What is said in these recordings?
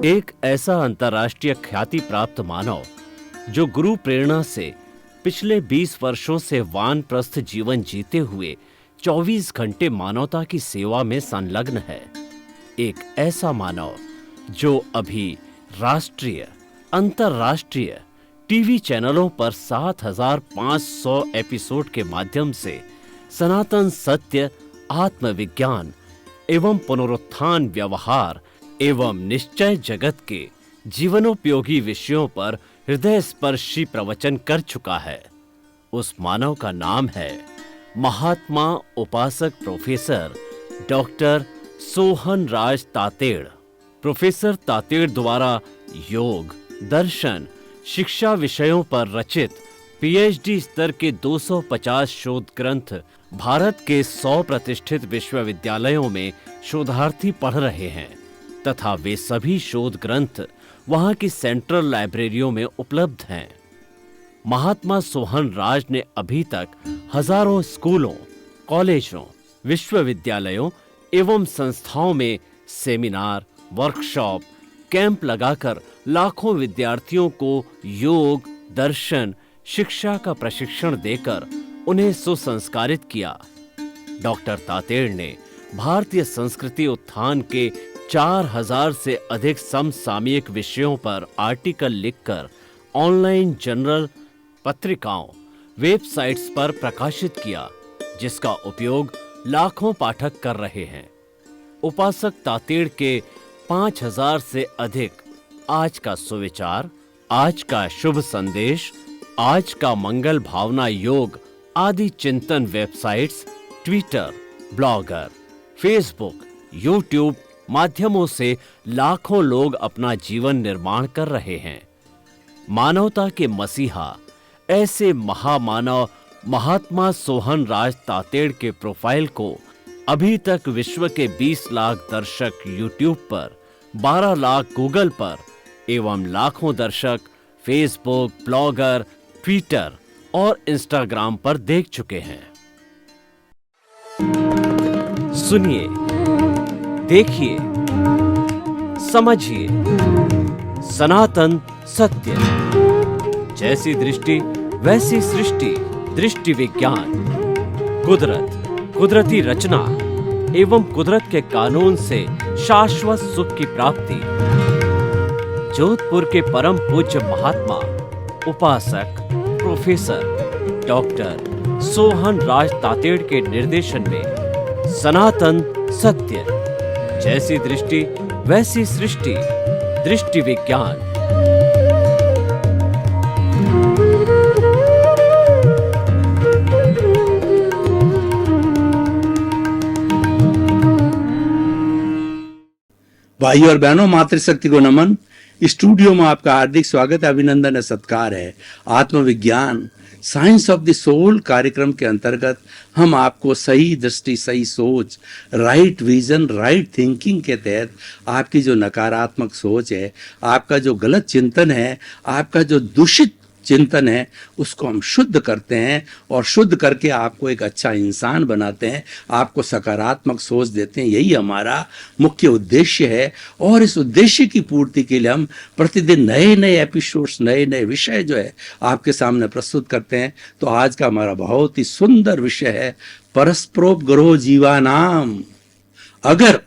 एक ऐसा अंतर्राष्ट्रीय ख्याति प्राप्त मानव जो गुरु प्रेरणा से पिछले 20 वर्षों से वानप्रस्थ जीवन जीते हुए 24 घंटे मानवता की सेवा में संलग्न है। एक ऐसा मानव जो अभी राष्ट्रीय, अंतर्राष्ट्रीय टीवी चैनलों पर 7,500 एपिसोड के माध्यम से सनातन सत्य, आत्मविज्ञान एवं पुनरुत्थान व्यवहार एवं निश्चय जगत के जीवनोपयोगी विषयों पर हृदय स्पर्शी प्रवचन कर चुका है। उस मानव का नाम है महात्मा उपासक प्रोफेसर डॉक्टर सोहन राज तातेड़। प्रोफेसर तातेड़ द्वारा योग, दर्शन, शिक्षा विषयों पर रचित पीएचडी स्तर के 250 शोध ग्रंथ भारत के 100 प्रतिष्ठित विश्वविद्यालयों में शोधार्थी पढ़ रहे हैं तथा वे सभी शोध ग्रंथ वहां की सेंट्रल लाइब्रेरियों में उपलब्ध हैं। महात्मा सोहन राज ने अभी तक हजारों स्कूलों, कॉलेजों, विश्वविद्यालयों एवं संस्थाओं में सेमिनार, वर्कशॉप, कैंप लगाकर लाखों विद्यार्थियों को योग, दर्शन, शिक्षा का प्रशिक्षण देकर उन्हें सुसंस्कारित किया। डॉक्टर तातेड़ ने भारतीय संस्कृति उत्थान के 4000 से अधिक समसामयिक विषयों पर आर्टिकल लिखकर ऑनलाइन जर्नल, पत्रिकाओं, वेबसाइट्स पर प्रकाशित किया, जिसका उपयोग लाखों पाठक कर रहे हैं। उपासक तातेड़ के 5000 से अधिक आज का सुविचार, आज का शुभ संदेश, आज का मंगल भावना योग आदि चिंतन websites, Twitter, blogger, Facebook, YouTube माध्यमों से लाखों लोग अपना जीवन निर्माण कर रहे हैं। मानवता के मसीहा ऐसे महामानव महात्मा सोहन राज तातेड़ के प्रोफाइल को अभी तक विश्व के 20 लाख दर्शक यूट्यूब पर, 12 लाख गूगल पर एवं लाखों दर्शक फेसबुक, ब्लॉगर, ट्विटर और इंस्टाग्राम पर देख चुके हैं। सुनिए, देखिए, समझिए सनातन सत्य। जैसी दृष्टि वैसी सृष्टि, दृष्टि विज्ञान, कुदरत, कुदरती रचना एवं कुदरत के कानून से शाश्वत सुख की प्राप्ति। जोधपुर के परम पूज्य महात्मा उपासक प्रोफेसर डॉक्टर सोहन राज तातेड़ के निर्देशन में सनातन सत्य, जैसी दृष्टि वैसी सृष्टि, दृष्टि विज्ञान। भाइयों और बहनों, मातृशक्ति को नमन। स्टूडियो में आपका हार्दिक स्वागत, अभिनंदन और सत्कार है। आत्मविज्ञान, साइंस ऑफ द सोल कार्यक्रम के अंतर्गत हम आपको सही दृष्टि, सही सोच, राइट विजन, राइट थिंकिंग के तहत आपकी जो नकारात्मक सोच है, आपका जो गलत चिंतन है, आपका जो दूषित चिंतन है, उसको हम शुद्ध करते हैं और शुद्ध करके आपको एक अच्छा इंसान बनाते हैं, आपको सकारात्मक सोच देते हैं। यही हमारा मुख्य उद्देश्य है और इस उद्देश्य की पूर्ति के लिए हम प्रतिदिन नए नए एपिसोड्स, नए नए विषय जो है आपके सामने प्रस्तुत करते हैं। तो आज का हमारा बहुत ही सुंदर विषय है परस्परोपग्रहो जीवानाम। अगर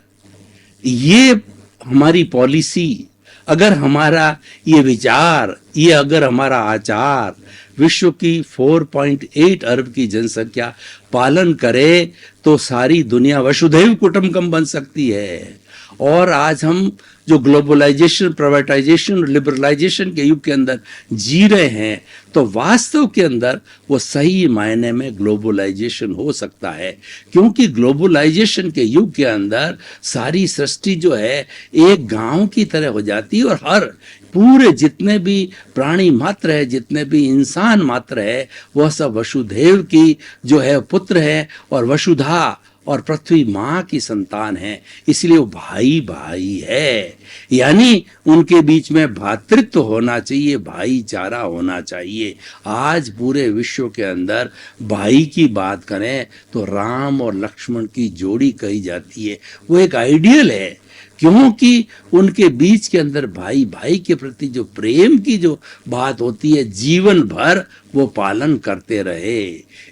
ये हमारी पॉलिसी, अगर हमारा ये विचार, ये अगर हमारा आचार विश्व की 4.8 अरब की जनसंख्या पालन करे तो सारी दुनिया वसुधैव कुटुंबकम बन सकती है। और आज हम जो ग्लोबलाइजेशन, प्राइवेटाइजेशन और लिबरलाइजेशन के युग के अंदर जी रहे हैं, तो वास्तव के अंदर वो सही मायने में ग्लोबलाइजेशन हो सकता है, क्योंकि ग्लोबलाइजेशन के युग के अंदर सारी सृष्टि जो है एक गांव की तरह हो जाती है और हर पूरे जितने भी प्राणी मात्र है, जितने भी इंसान मात्र है, वह सब वसुधैव की जो है पुत्र है और वसुधा और पृथ्वी माँ की संतान है, इसलिए वो भाई भाई है। यानी उनके बीच में भ्रातृत्व होना चाहिए, भाईचारा होना चाहिए। आज पूरे विश्व के अंदर भाई की बात करें तो राम और लक्ष्मण की जोड़ी कही जाती है। वो एक आइडियल है, क्योंकि उनके बीच के अंदर भाई भाई के प्रति जो प्रेम की जो बात होती है, जीवन भर वो पालन करते रहे।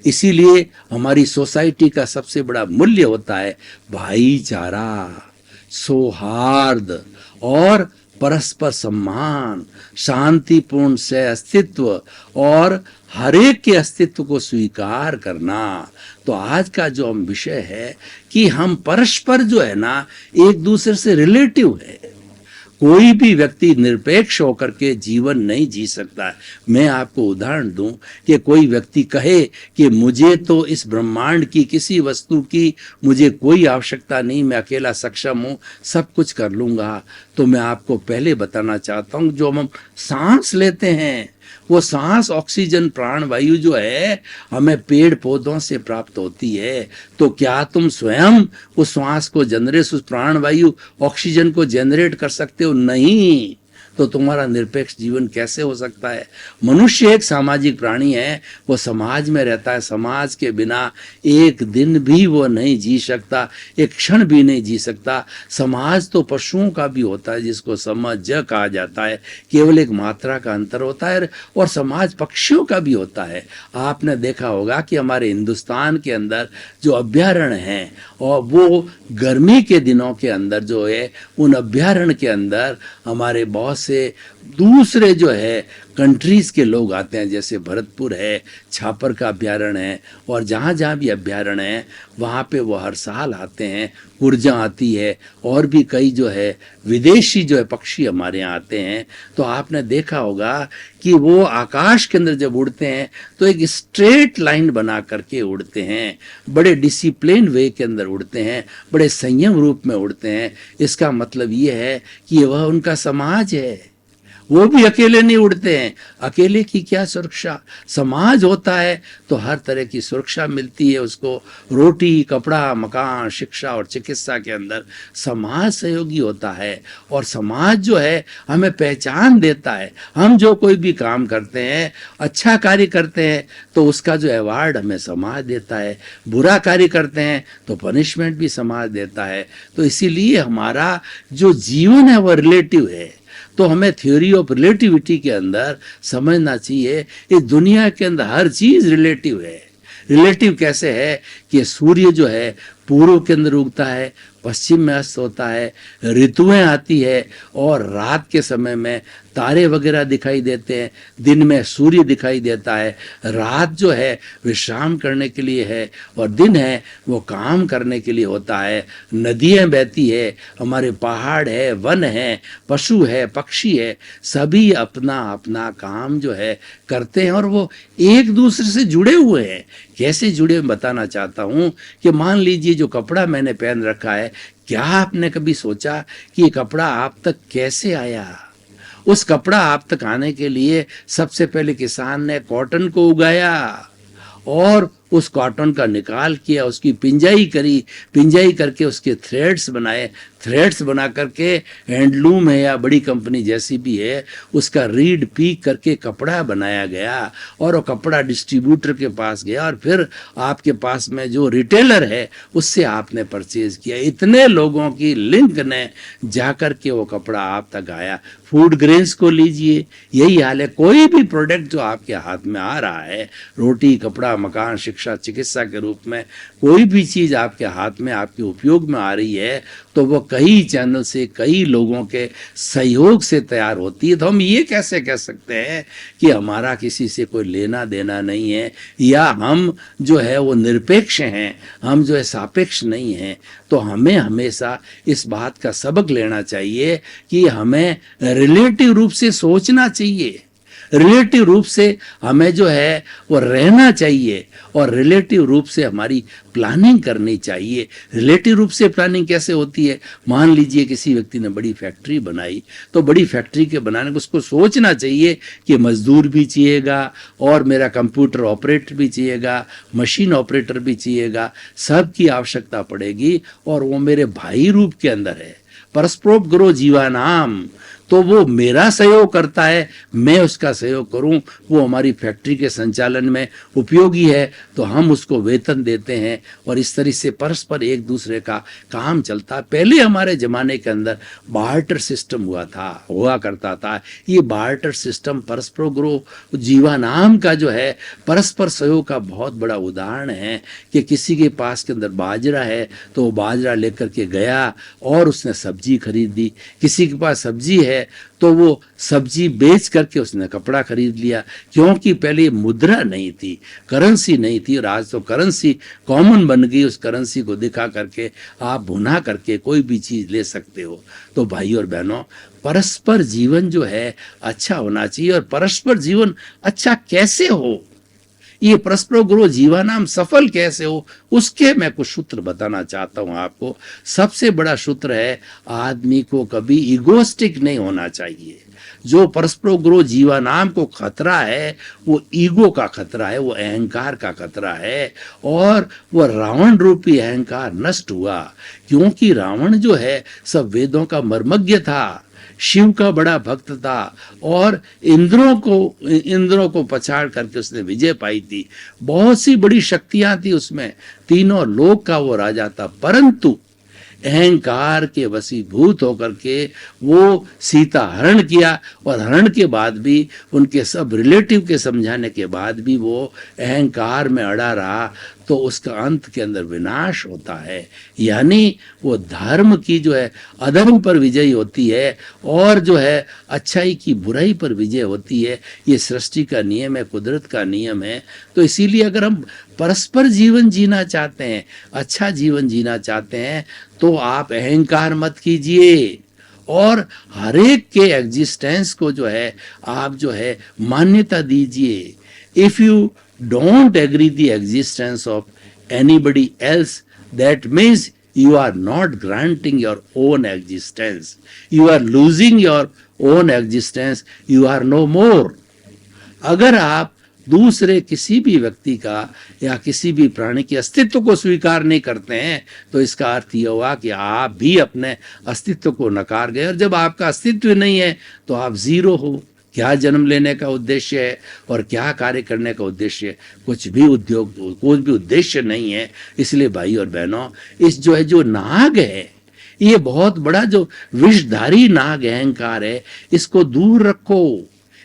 इसीलिए हमारी सोसाइटी का सबसे बड़ा मूल्य होता है भाईचारा, सौहार्द और परस्पर सम्मान, शांतिपूर्ण से अस्तित्व और हरेक के अस्तित्व को स्वीकार करना। तो आज का जो हम विषय है कि हम परस्पर जो है ना एक दूसरे से रिलेटिव है। कोई भी व्यक्ति निरपेक्ष होकर के जीवन नहीं जी सकता है। मैं आपको उदाहरण दूं कि कोई व्यक्ति कहे कि मुझे तो इस ब्रह्मांड की किसी वस्तु की मुझे कोई आवश्यकता नहीं, मैं अकेला सक्षम हूं, सब कुछ कर लूंगा। तो मैं आपको पहले बताना चाहता हूं, जो हम सांस लेते हैं वो सांस ऑक्सीजन प्राण वायु जो है हमें पेड़ पौधों से प्राप्त होती है। तो क्या तुम स्वयं उस श्वास को जनरेट, उस प्राण वायु ऑक्सीजन को जनरेट कर सकते हो? नहीं। तो तुम्हारा निरपेक्ष जीवन कैसे हो सकता है? मनुष्य एक सामाजिक प्राणी है, वो समाज में रहता है। समाज के बिना एक दिन भी वो नहीं जी सकता, एक क्षण भी नहीं जी सकता। समाज तो पशुओं का भी होता है जिसको समझ कहा जाता है, केवल एक मात्रा का अंतर होता है। और समाज पक्षियों का भी होता है। आपने देखा होगा कि हमारे हिंदुस्तान के अंदर जो अभ्यारण्य हैं और वो गर्मी के दिनों के अंदर जो है उन अभ्यारण्य के अंदर हमारे बहुत से दूसरे जो है कंट्रीज के लोग आते हैं। जैसे भरतपुर है, छापर का अभ्यारण्य है, और जहाँ जहाँ भी अभ्यारण्य है वहाँ पे वो हर साल आते हैं। ऊर्जा आती है और भी कई जो है विदेशी जो है पक्षी हमारे यहाँ आते हैं। तो आपने देखा होगा कि वो आकाश के अंदर जब उड़ते हैं तो एक स्ट्रेट लाइन बना करके उड़ते हैं, बड़े डिसिप्लिन वे के अंदर उड़ते हैं, बड़े संयम रूप में उड़ते हैं। इसका मतलब ये है कि वह उनका समाज है। वो भी अकेले नहीं उड़ते हैं। अकेले की क्या सुरक्षा? समाज होता है तो हर तरह की सुरक्षा मिलती है उसको। रोटी, कपड़ा, मकान, शिक्षा और चिकित्सा के अंदर समाज सहयोगी होता है। और समाज जो है हमें पहचान देता है। हम जो कोई भी काम करते हैं, अच्छा कार्य करते हैं तो उसका जो अवार्ड हमें समाज देता है। बुरा कार्य करते हैं तो पनिशमेंट भी समाज देता है। तो इसीलिए हमारा जो जीवन है वह रिलेटिव है। तो हमें थ्योरी ऑफ रिलेटिविटी के अंदर समझना चाहिए इस दुनिया के अंदर हर चीज रिलेटिव है। रिलेटिव कैसे है कि सूर्य जो है पूर्व के अंदर उगता है, पश्चिम में अस्त होता है, ऋतुएं आती है और रात के समय में तारे वगैरह दिखाई देते हैं, दिन में सूर्य दिखाई देता है। रात जो है विश्राम करने के लिए है और दिन है वो काम करने के लिए होता है। नदियाँ बहती है, हमारे पहाड़ है, वन है, पशु है, पक्षी है, सभी अपना अपना काम जो है करते हैं और वो एक दूसरे से जुड़े हुए हैं। कैसे जुड़े बताना चाहता हूँ कि मान लीजिए जो कपड़ा मैंने पहन रखा है, क्या आपने कभी सोचा कि ये कपड़ा आप तक कैसे आया? उस कपड़ा आप तक आने के लिए सबसे पहले किसान ने कॉटन को उगाया और उस कॉटन का निकाल किया, उसकी पिंजाई करी, पिंजाई करके उसके थ्रेड्स बनाए, थ्रेड्स बना करके हैंडलूम है या बड़ी कंपनी जैसी भी है उसका रीड पीक करके कपड़ा बनाया गया और वो कपड़ा डिस्ट्रीब्यूटर के पास गया और फिर आपके पास में जो रिटेलर है उससे आपने परचेज किया। इतने लोगों की लिंक ने जाकर के वो कपड़ा आप तक आया। फूड ग्रेन्स को लीजिए, यही हाल है। कोई भी प्रोडक्ट जो आपके हाथ में आ रहा है, रोटी, कपड़ा, मकान, शिक्षा, चिकित्सा के रूप में कोई भी चीज आपके हाथ में आपके उपयोग में आ रही है तो वो कई चैनल से, कई लोगों के सहयोग से तैयार होती है। तो हम ये कैसे कह सकते हैं कि हमारा किसी से कोई लेना देना नहीं है या हम जो है वो निरपेक्ष हैं, हम जो है सापेक्ष नहीं हैं? तो हमें हमेशा इस बात का सबक लेना चाहिए कि हमें रिलेटिव रूप से सोचना चाहिए, रिलेटिव रूप से हमें जो है वो रहना चाहिए और रिलेटिव रूप से हमारी प्लानिंग करनी चाहिए। रिलेटिव रूप से प्लानिंग कैसे होती है? मान लीजिए किसी व्यक्ति ने बड़ी फैक्ट्री बनाई, तो बड़ी फैक्ट्री के बनाने को उसको सोचना चाहिए कि मजदूर भी चाहिएगा और मेरा कंप्यूटर ऑपरेटर भी चाहिएगा, मशीन ऑपरेटर भी चाहिएगा, सबकी आवश्यकता पड़ेगी और वो मेरे भाई रूप के अंदर है। परस्परोपग्रो जीवानाम। तो वो मेरा सहयोग करता है, मैं उसका सहयोग करूं, वो हमारी फैक्ट्री के संचालन में उपयोगी है तो हम उसको वेतन देते हैं और इस तरह से परस्पर एक दूसरे का काम चलता है। पहले हमारे जमाने के अंदर बार्टर सिस्टम हुआ करता था। ये बार्टर सिस्टम परस्पर ग्रोह जीवानाम का जो है परस्पर सहयोग का बहुत बड़ा उदाहरण है कि किसी के पास के अंदर बाजरा है तो वो बाजरा लेकर के गया और उसने सब्जी खरीदी, किसी के पास सब्जी है तो वो सब्जी बेच करके उसने कपड़ा खरीद लिया, क्योंकि पहले मुद्रा नहीं थी, करेंसी नहीं थी और आज तो करेंसी कॉमन बन गई। उस करेंसी को दिखा करके आप भुना करके कोई भी चीज ले सकते हो। तो भाई और बहनों, परस्पर जीवन जो है अच्छा होना चाहिए। और परस्पर जीवन अच्छा कैसे हो, ये परस्पर ग्रोह जीवानाम सफल कैसे हो, उसके मैं कुछ सूत्र बताना चाहता हूं आपको। सबसे बड़ा सूत्र है, आदमी को कभी इगोस्टिक नहीं होना चाहिए। जो परस्पर ग्रोह जीवानाम को खतरा है वो ईगो का खतरा है, वो अहंकार का खतरा है। और वो रावण रूपी अहंकार नष्ट हुआ, क्योंकि रावण जो है सब वेदों का मर्मज्ञ था, शिव का बड़ा भक्त था और इंद्रों को पछाड़ करके उसने विजय पाई थी। बहुत सी बड़ी शक्तियां थी उसमें, तीनों लोक का वो राजा था। परंतु अहंकार के वशीभूत होकर के वो सीता हरण किया और हरण के बाद भी उनके सब रिलेटिव के समझाने के बाद भी वो अहंकार में अड़ा रहा, तो उसका अंत के अंदर विनाश होता है। यानी वो धर्म की जो है अधर्म पर विजय होती है और जो है अच्छाई की बुराई पर विजय होती है। ये सृष्टि का नियम है, कुदरत का नियम है। तो इसीलिए अगर हम परस्पर जीवन जीना चाहते हैं, अच्छा जीवन जीना चाहते हैं, तो आप अहंकार मत कीजिए और हर एक के एग्जिस्टेंस को जो है आप जो है मान्यता दीजिए। If you don't agree the existence of anybody else, that means you are not granting your own existence. You are losing your own existence. You are no more. अगर आप दूसरे किसी भी व्यक्ति का या किसी भी प्राणी के अस्तित्व को स्वीकार नहीं करते हैं तो इसका अर्थ यह हुआ कि आप भी अपने अस्तित्व को नकार गए। और जब आपका अस्तित्व नहीं है तो आप जीरो हो। क्या जन्म लेने का उद्देश्य है और क्या कार्य करने का उद्देश्य है? कुछ भी उद्देश्य नहीं है। इसलिए भाई और बहनों, इस जो नाग है, ये बहुत बड़ा जो विषधारी नाग अहंकार है, इसको दूर रखो,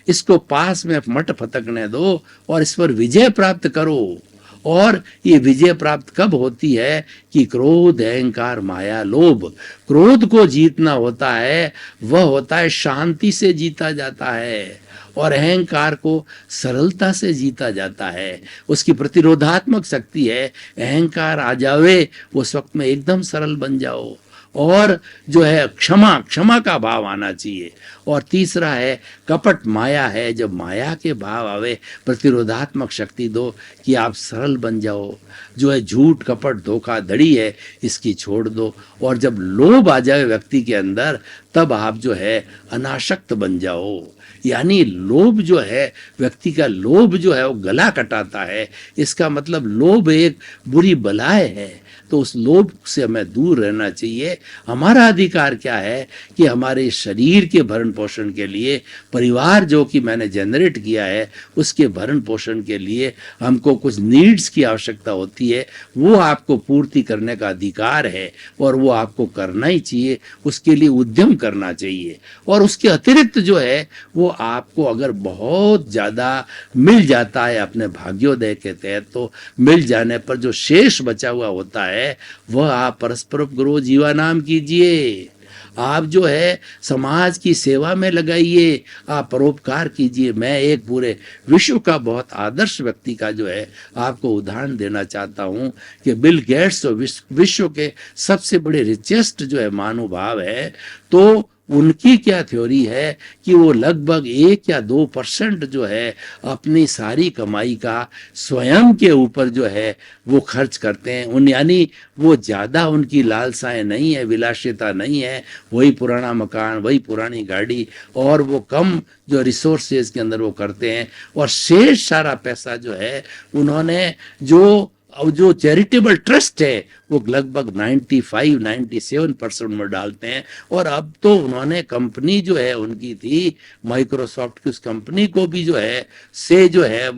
इसको पास में मत फटकने दो और इस पर विजय प्राप्त करो। और ये विजय प्राप्त कब होती है कि क्रोध, अहंकार, माया, लोभ, क्रोध को जीतना होता है, वह होता है शांति से जीता जाता है और अहंकार को सरलता से जीता जाता है। उसकी प्रतिरोधात्मक शक्ति है। अहंकार आ जावे उस वक्त में एकदम सरल बन जाओ। और जो है क्षमा का भाव आना चाहिए। और तीसरा है कपट, माया है। जब माया के भाव आवे, प्रतिरोधात्मक शक्ति दो कि आप सरल बन जाओ। जो है झूठ, कपट, धोखाधड़ी है, इसकी छोड़ दो। और जब लोभ आ जाए व्यक्ति के अंदर, तब आप जो है अनासक्त बन जाओ। यानी लोभ जो है, व्यक्ति का लोभ जो है वो गला कटाता है। इसका मतलब लोभ एक बुरी बलाय है, तो उस लोभ से हमें दूर रहना चाहिए। हमारा अधिकार क्या है कि हमारे शरीर के भरण पोषण के लिए, परिवार जो कि मैंने जनरेट किया है उसके भरण पोषण के लिए हमको कुछ नीड्स की आवश्यकता होती है, वो आपको पूर्ति करने का अधिकार है और वो आपको करना ही चाहिए। उसके लिए उद्यम करना चाहिए। और उसके अतिरिक्त जो है वो आपको अगर बहुत ज़्यादा मिल जाता है अपने भाग्योदय के तहत, तो मिल जाने पर जो शेष बचा हुआ होता है वह आप परस्पर ग्रोह जीवानाम कीजिए। आप जो है समाज की सेवा में लगाइए, आप परोपकार कीजिए। मैं एक पूरे विश्व का बहुत आदर्श व्यक्ति का जो है आपको उदाहरण देना चाहता हूं कि बिल गेट्स तो विश्व के सबसे बड़े रिचेस्ट जो है महानुभाव है, तो उनकी क्या थ्योरी है कि वो लगभग 1 या 2% जो है अपनी सारी कमाई का स्वयं के ऊपर जो है वो खर्च करते हैं। यानी वो ज़्यादा उनकी लालसाएं नहीं है, विलासिता नहीं है, वही पुराना मकान, वही पुरानी गाड़ी, और वो कम जो रिसोर्सेज के अंदर वो करते हैं। और शेष सारा पैसा जो है उन्होंने जो चैरिटेबल ट्रस्ट है वो लगभग 95-97% में डालते हैं। और अब तो उन्होंने कंपनी जो है उनकी थी माइक्रोसॉफ्ट की, उस कंपनी को भी जो है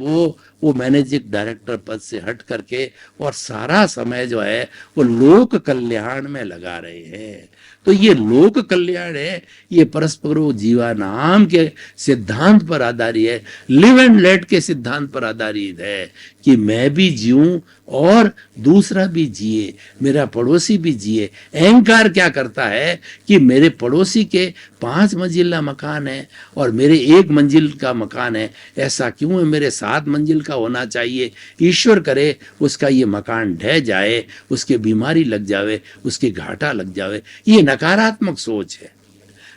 वो मैनेजिंग डायरेक्टर पद से हट करके और सारा समय जो है वो लोक कल्याण में लगा रहे हैं। तो ये लोक कल्याण है, ये परस्पर जीवानाम के सिद्धांत पर आधारित है, लिव एंड लेट के सिद्धांत पर आधारित है कि मैं भी जीऊं और दूसरा भी जिए, मेरा पड़ोसी भी जिए। अहंकार क्या करता है कि मेरे पड़ोसी के 5 मंजिला मकान है और मेरे 1 मंजिल का मकान है, ऐसा क्यों है, मेरे 7 मंजिल का होना चाहिए। ईश्वर करे उसका ये मकान ढह जाए, उसके बीमारी लग जावे, उसके घाटा लग जावे। ये नकारात्मक सोच है।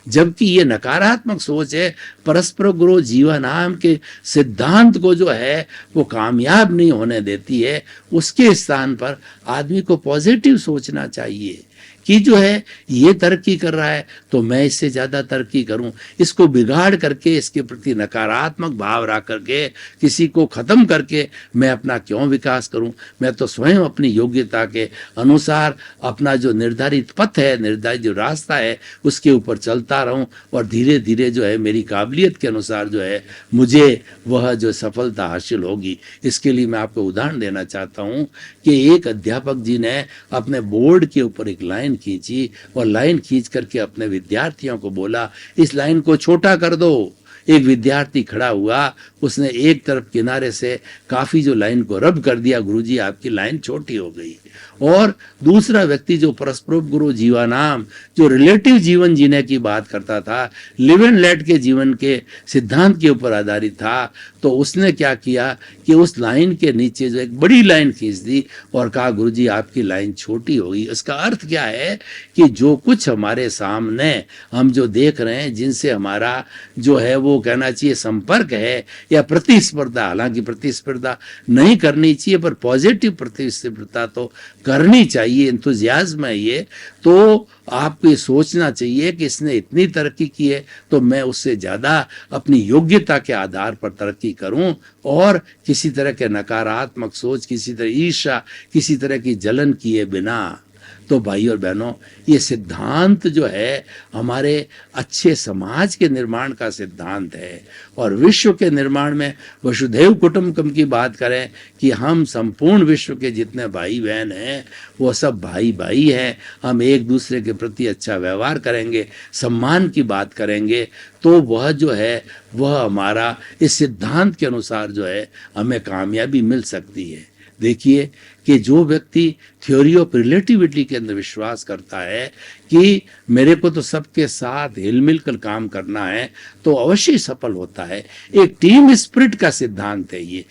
जबकि ये नकारात्मक सोच है, परस्पर गुरु जीवानाम के सिद्धांत को जो है वो कामयाब नहीं होने देती है। उसके स्थान पर आदमी को पॉजिटिव सोचना चाहिए कि जो है ये तरक्की कर रहा है तो मैं इससे ज़्यादा तरक्की करूं। इसको बिगाड़ करके, इसके प्रति नकारात्मक भाव रख करके, किसी को ख़त्म करके मैं अपना क्यों विकास करूं। मैं तो स्वयं अपनी योग्यता के अनुसार अपना जो निर्धारित पथ है, निर्धारित जो रास्ता है, उसके ऊपर चलता रहूं और धीरे धीरे जो है मेरी काबिलियत के अनुसार जो है मुझे वह जो सफलता हासिल होगी। इसके लिए मैं आपको उदाहरण देना चाहता हूँ कि एक अध्यापक जी ने अपने बोर्ड के ऊपर एक लाइन खींची और लाइन खींच करके अपने विद्यार्थियों को बोला, इस लाइन को छोटा कर दो। एक विद्यार्थी खड़ा हुआ, उसने एक तरफ किनारे से काफी जो लाइन को रब कर दिया, गुरुजी आपकी लाइन छोटी हो गई। और दूसरा व्यक्ति जो परस्पर गुरु जीवानाम, जो रिलेटिव जीवन जीने की बात करता था, लिव एंड लेट के जीवन के सिद्धांत के ऊपर आधारित था, तो उसने क्या किया कि उस लाइन के नीचे जो एक बड़ी लाइन खींच दी और कहा गुरुजी आपकी लाइन छोटी हो गई। इसका अर्थ क्या है कि जो कुछ हमारे सामने हम जो देख रहे हैं, जिनसे हमारा जो है वो कहना चाहिए संपर्क है या प्रतिस्पर्धा, हालांकि प्रतिस्पर्धा नहीं करनी चाहिए पर पॉजिटिव प्रतिस्पर्धा तो करनी चाहिए, इंतुजियाज्म है ये, तो आपको ये सोचना चाहिए कि इसने इतनी तरक्की की है तो मैं उससे ज़्यादा अपनी योग्यता के आधार पर तरक्की करूं। और किसी तरह के नकारात्मक सोच, किसी तरह ईर्ष्या, किसी तरह की जलन किए बिना। तो भाई और बहनों, ये सिद्धांत जो है हमारे अच्छे समाज के निर्माण का सिद्धांत है। और विश्व के निर्माण में वसुधैव कुटुंबकम की बात करें कि हम संपूर्ण विश्व के जितने भाई बहन हैं वो सब भाई भाई हैं। हम एक दूसरे के प्रति अच्छा व्यवहार करेंगे, सम्मान की बात करेंगे, तो वह जो है वह हमारा इस सिद्धांत के अनुसार जो है हमें कामयाबी मिल सकती है। देखिए कि जो व्यक्ति थ्योरी ऑफ रिलेटिविटी के अंदर विश्वास करता है कि मेरे को तो सबके साथ हिलमिल कर काम करना है, तो अवश्य सफल होता है। एक टीम स्पिरिट का सिद्धांत है ये।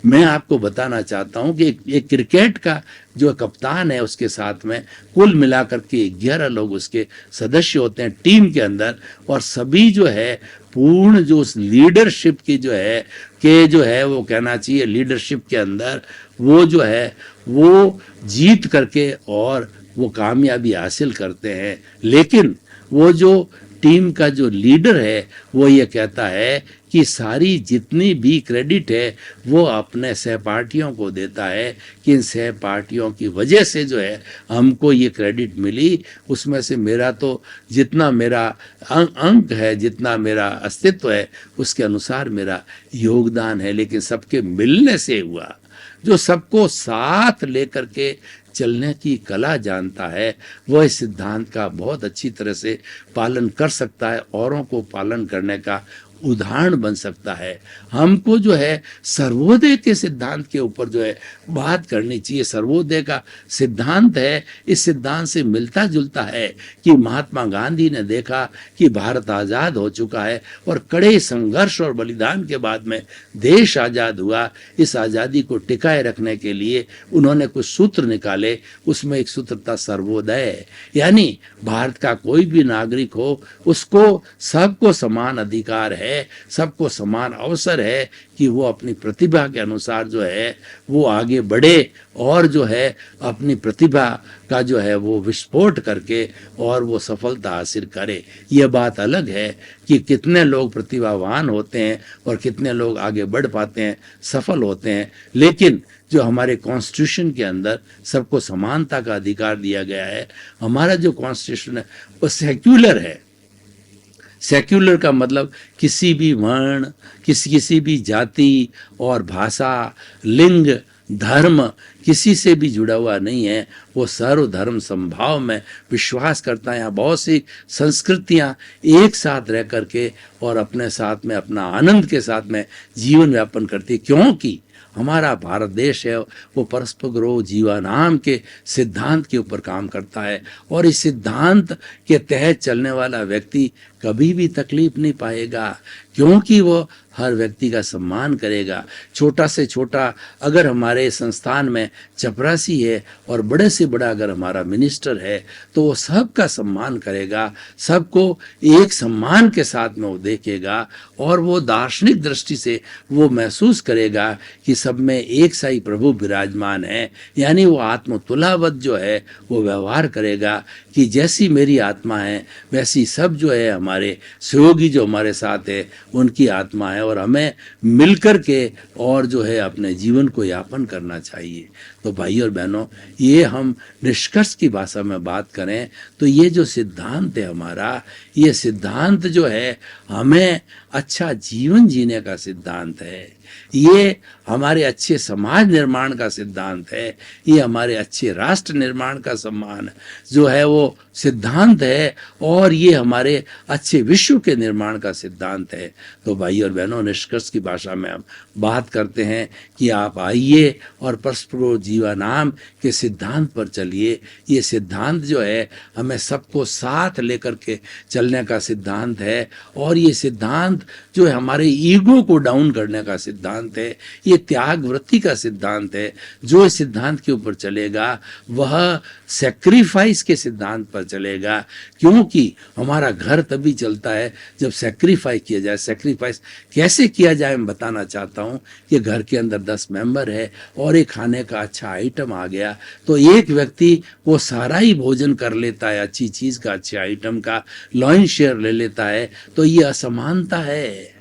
मैं आपको बताना चाहता हूं कि एक क्रिकेट का जो कप्तान है उसके साथ में कुल मिलाकर के 11 लोग उसके सदस्य होते हैं टीम के अंदर, और सभी जो है पूर्ण जो उस लीडरशिप की जो है वो कहना चाहिए लीडरशिप के अंदर वो जो है वो जीत करके और वो कामयाबी हासिल करते हैं। लेकिन वो जो टीम का जो लीडर है वो ये कहता है कि सारी जितनी भी क्रेडिट है वो अपने सहपाठियों को देता है कि इन सहपाठियों की वजह से जो है हमको ये क्रेडिट मिली, उसमें से मेरा तो जितना मेरा अंक है, जितना मेरा अस्तित्व है, उसके अनुसार मेरा योगदान है। लेकिन सबके मिलने से हुआ। जो सबको साथ लेकर के चलने की कला जानता है वह इस सिद्धांत का बहुत अच्छी तरह से पालन कर सकता है, औरों को पालन करने का उदाहरण बन सकता है। हमको जो है सर्वोदय के सिद्धांत के ऊपर जो है बात करनी चाहिए। सर्वोदय का सिद्धांत है, इस सिद्धांत से मिलता जुलता है कि महात्मा गांधी ने देखा कि भारत आज़ाद हो चुका है और कड़े संघर्ष और बलिदान के बाद में देश आज़ाद हुआ। इस आज़ादी को टिकाए रखने के लिए उन्होंने कुछ सूत्र निकाले, उसमें एक सूत्र था सर्वोदय, यानी भारत का कोई भी नागरिक हो उसको सबको समान अधिकार है है, सबको समान अवसर है कि वो अपनी प्रतिभा के अनुसार जो है वो आगे बढ़े और जो है अपनी प्रतिभा का जो है वो विस्फोट करके और वो सफलता हासिल करे। ये बात अलग है कि कितने लोग प्रतिभावान होते हैं और कितने लोग आगे बढ़ पाते हैं, सफल होते हैं, लेकिन जो हमारे कॉन्स्टिट्यूशन के अंदर सबको समानता का अधिकार दिया गया है, हमारा जो कॉन्स्टिट्यूशन है वो सेक्युलर है। सेक्युलर का मतलब किसी भी वर्ण, किसी भी जाति और भाषा, लिंग, धर्म किसी से भी जुड़ा हुआ नहीं है। वो सर्वधर्म समभाव में विश्वास करता है। यहाँ बहुत सी संस्कृतियाँ एक साथ रह करके और अपने साथ में अपना आनंद के साथ में जीवन यापन करती है, क्योंकि हमारा भारत देश है वो परस्पर गौरव जीवानाम के सिद्धांत के ऊपर काम करता है और इस सिद्धांत के तहत चलने वाला व्यक्ति कभी भी तकलीफ नहीं पाएगा, क्योंकि वो हर व्यक्ति का सम्मान करेगा। छोटा से छोटा अगर हमारे संस्थान में चपरासी है और बड़े से बड़ा अगर हमारा मिनिस्टर है तो वो सबका सम्मान करेगा, सबको एक सम्मान के साथ में वो देखेगा और वो दार्शनिक दृष्टि से वो महसूस करेगा कि सब में एक सा ही प्रभु विराजमान है। यानी वो आत्मतुलावत जो है वो व्यवहार करेगा कि जैसी मेरी आत्मा है वैसी सब जो है हमारे सहयोगी जो हमारे साथ है उनकी आत्मा है और हमें मिलकर के और जो है अपने जीवन को यापन करना चाहिए। तो भाई और बहनों, ये हम निष्कर्ष की भाषा में बात करें तो ये जो सिद्धांत है हमारा, ये सिद्धांत जो है हमें अच्छा जीवन जीने का सिद्धांत है, ये हमारे अच्छे समाज निर्माण का सिद्धांत है, ये हमारे अच्छे राष्ट्र निर्माण का सम्मान जो है वो सिद्धांत है और ये हमारे अच्छे विश्व के निर्माण का सिद्धांत है। तो भाई और बहनों, निष्कर्ष की भाषा में हम बात करते हैं कि आप आइए और परस्पर जीवानाम के सिद्धांत पर चलिए। ये सिद्धांत जो है हमें सबको साथ लेकर के चलने का सिद्धांत है और ये सिद्धांत जो है हमारे ईगो को डाउन करने का सिद्धांत है, ये त्याग वृत्ति का सिद्धांत है। जो इस सिद्धांत के ऊपर चलेगा वह सैक्रिफाइस के सिद्धांत पर चलेगा, क्योंकि हमारा घर तभी चलता है जब सैक्रिफाइस किया जाए। सैक्रिफाइस कैसे किया जाए मैं बताना चाहता हूँ कि घर के अंदर 10 मेंबर है और एक खाने का अच्छा आइटम आ गया तो एक व्यक्ति वो सारा ही भोजन कर लेता है, अच्छी चीज़ का, अच्छे आइटम का लॉइन शेयर ले लेता है, तो ये असमानता है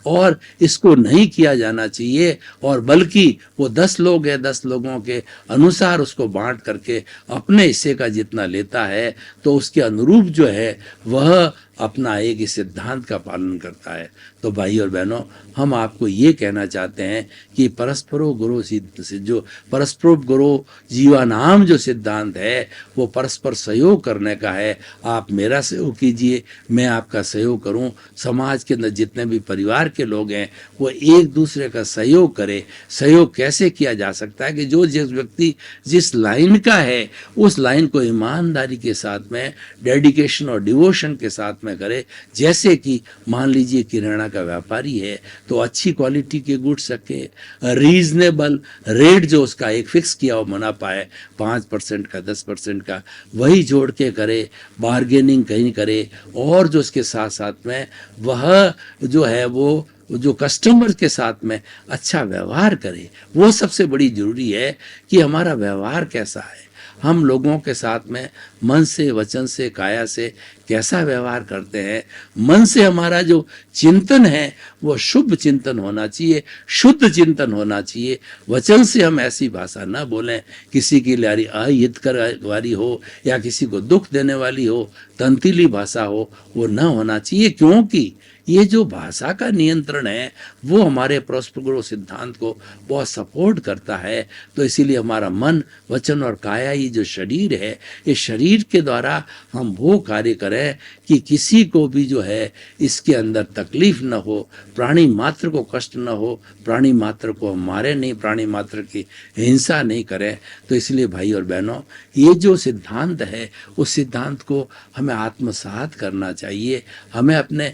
और इसको नहीं किया जाना चाहिए। और बल्कि वो 10 लोग हैं, 10 लोगों के अनुसार उसको बांट करके अपने हिस्से का जितना लेता है तो उसके अनुरूप जो है वह अपना एक सिद्धांत का पालन करता है। तो भाई और बहनों, हम आपको ये कहना चाहते हैं कि परस्परो गुरु जो परस्पर गुरु जीवानाम जो सिद्धांत है वो परस्पर सहयोग करने का है। आप मेरा सहयोग कीजिए, मैं आपका सहयोग करूं। समाज के अंदर जितने भी परिवार के लोग हैं वो एक दूसरे का सहयोग करे। सहयोग कैसे किया जा सकता है कि जो जिस व्यक्ति जिस लाइन का है उस लाइन को ईमानदारी के साथ में, डेडिकेशन और डिवोशन के साथ में करे। जैसे कि मान लीजिए किराना का व्यापारी है तो अच्छी क्वालिटी के गुड्स रखे, रीजनेबल रेट जो उसका एक फिक्स किया हो मुनाफा है 5% का, 10% का, वही जोड़ के करे, बार्गेनिंग कहीं करे और जो उसके साथ साथ में वह जो है वो जो कस्टमर के साथ में अच्छा व्यवहार करे। वो सबसे बड़ी जरूरी है कि हमारा व्यवहार कैसा है, हम लोगों के साथ में मन से, वचन से, काया से कैसा व्यवहार करते हैं। मन से हमारा जो चिंतन है वो शुभ चिंतन होना चाहिए, शुद्ध चिंतन होना चाहिए। वचन से हम ऐसी भाषा ना बोलें किसी की लारी अहितकर वाली हो या किसी को दुख देने वाली हो, तंतीली भाषा हो, वो ना होना चाहिए, क्योंकि ये जो भाषा का नियंत्रण है वो हमारे परस्पर गुरु सिद्धांत को बहुत सपोर्ट करता है। तो इसीलिए हमारा मन, वचन और काया, ये जो शरीर है, इस शरीर के द्वारा हम वो कार्य करें कि किसी को भी जो है इसके अंदर तकलीफ न हो, प्राणी मात्र को कष्ट न हो, प्राणी मात्र को मारे नहीं, प्राणी मात्र की हिंसा नहीं करें। तो इसलिए भाई और बहनों, ये जो सिद्धांत है उस सिद्धांत को हमें आत्मसात करना चाहिए। हमें अपने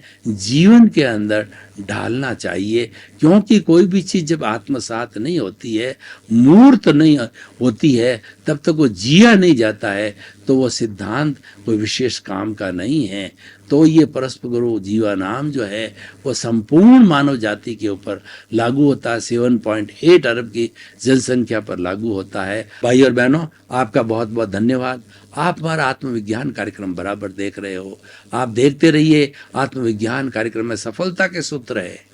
जीवन के अंदर ढालना चाहिए, क्योंकि कोई भी चीज़ जब आत्मसात नहीं होती है, मूर्त नहीं होती है, तब तक वो जिया नहीं जाता है, तो वो सिद्धांत कोई विशेष काम का नहीं है। तो ये परस्पर गुरु जीवानाम जो है वो संपूर्ण मानव जाति के ऊपर लागू होता है, 7.8 अरब की जनसंख्या पर लागू होता है। भाई और बहनों, आपका बहुत बहुत धन्यवाद। आप हमारा आत्मविज्ञान कार्यक्रम बराबर देख रहे हो। आप देखते रहिए। आत्मविज्ञान कार्यक्रम में सफलता के सूत्र है,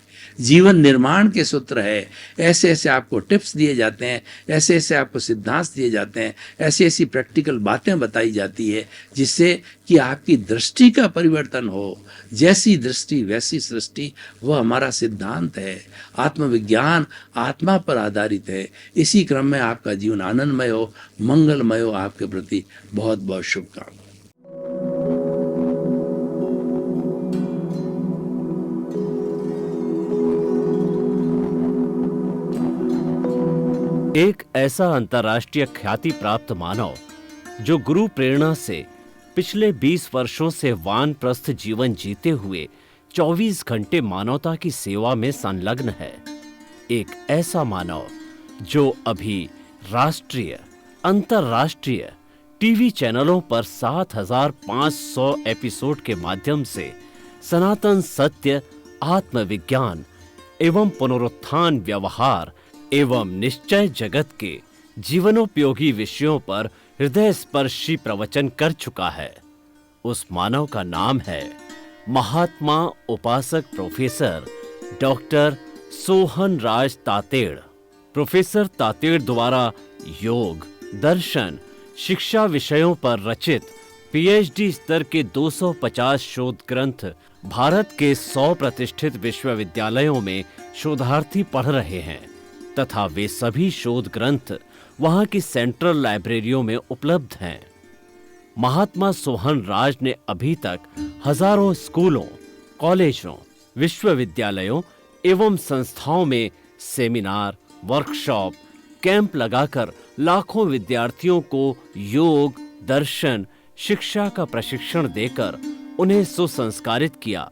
जीवन निर्माण के सूत्र है। ऐसे ऐसे आपको टिप्स दिए जाते हैं, ऐसे ऐसे आपको सिद्धांत दिए जाते हैं, ऐसी ऐसी प्रैक्टिकल बातें बताई जाती है, जिससे कि आपकी दृष्टि का परिवर्तन हो। जैसी दृष्टि वैसी सृष्टि, वह हमारा सिद्धांत है। आत्मविज्ञान आत्मा पर आधारित है। इसी क्रम में आपका जीवन आनंदमय हो, मंगलमय हो। आपके प्रति बहुत बहुत शुभकामनाएं। एक ऐसा अंतर्राष्ट्रीय ख्याति प्राप्त मानव जो गुरु प्रेरणा से पिछले 20 वर्षों से वानप्रस्थ जीवन जीते हुए 24 घंटे मानवता की सेवा में संलग्न है। एक ऐसा मानव जो अभी राष्ट्रीय, अंतर्राष्ट्रीय टीवी चैनलों पर 7,500 एपिसोड के माध्यम से सनातन सत्य, आत्मविज्ञान एवं पुनरुत्थान व्यवहार एवं निश्चय जगत के जीवनोपयोगी विषयों पर हृदय स्पर्शी प्रवचन कर चुका है। उस मानव का नाम है महात्मा उपासक प्रोफेसर डॉक्टर सोहन राज तातेड़। प्रोफेसर तातेड़ द्वारा योग, दर्शन, शिक्षा विषयों पर रचित पीएचडी स्तर के 250 शोध ग्रंथ भारत के 100 प्रतिष्ठित विश्वविद्यालयों में शोधार्थी पढ़ रहे हैं तथा वे सभी शोध ग्रंथ वहां की सेंट्रल लाइब्रेरियों में उपलब्ध हैं। महात्मा सोहन राज ने अभी तक हजारों स्कूलों, कॉलेजों, विश्वविद्यालयों एवं संस्थाओं में सेमिनार, वर्कशॉप, कैंप लगाकर लाखों विद्यार्थियों को योग, दर्शन, शिक्षा का प्रशिक्षण देकर उन्हें सुसंस्कारित किया।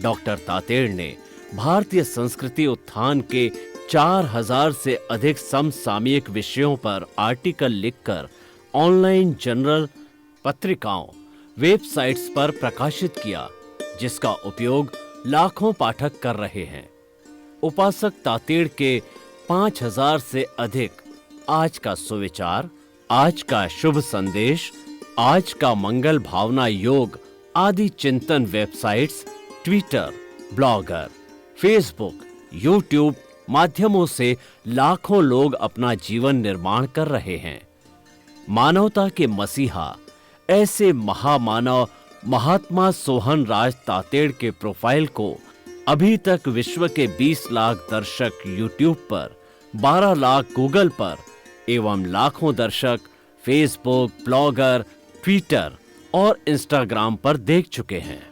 डॉक्टर तातेड़ ने भारतीय संस्कृति उत्थान के 4000 से अधिक समसामयिक विषयों पर आर्टिकल लिखकर ऑनलाइन जर्नल, पत्रिकाओं, वेबसाइट्स पर प्रकाशित किया, जिसका उपयोग लाखों पाठक कर रहे हैं। उपासक तातेड़ के 5000 से अधिक आज का सुविचार, आज का शुभ संदेश, आज का मंगल भावना योग आदि चिंतन websites, Twitter, blogger, Facebook, YouTube माध्यमों से लाखों लोग अपना जीवन निर्माण कर रहे हैं। मानवता के मसीहा ऐसे महामानव महात्मा सोहन राज तातेड़ के प्रोफाइल को अभी तक विश्व के 20 लाख दर्शक यूट्यूब पर, 12 लाख गूगल पर एवं लाखों दर्शक फेसबुक, ब्लॉगर, ट्विटर और इंस्टाग्राम पर देख चुके हैं।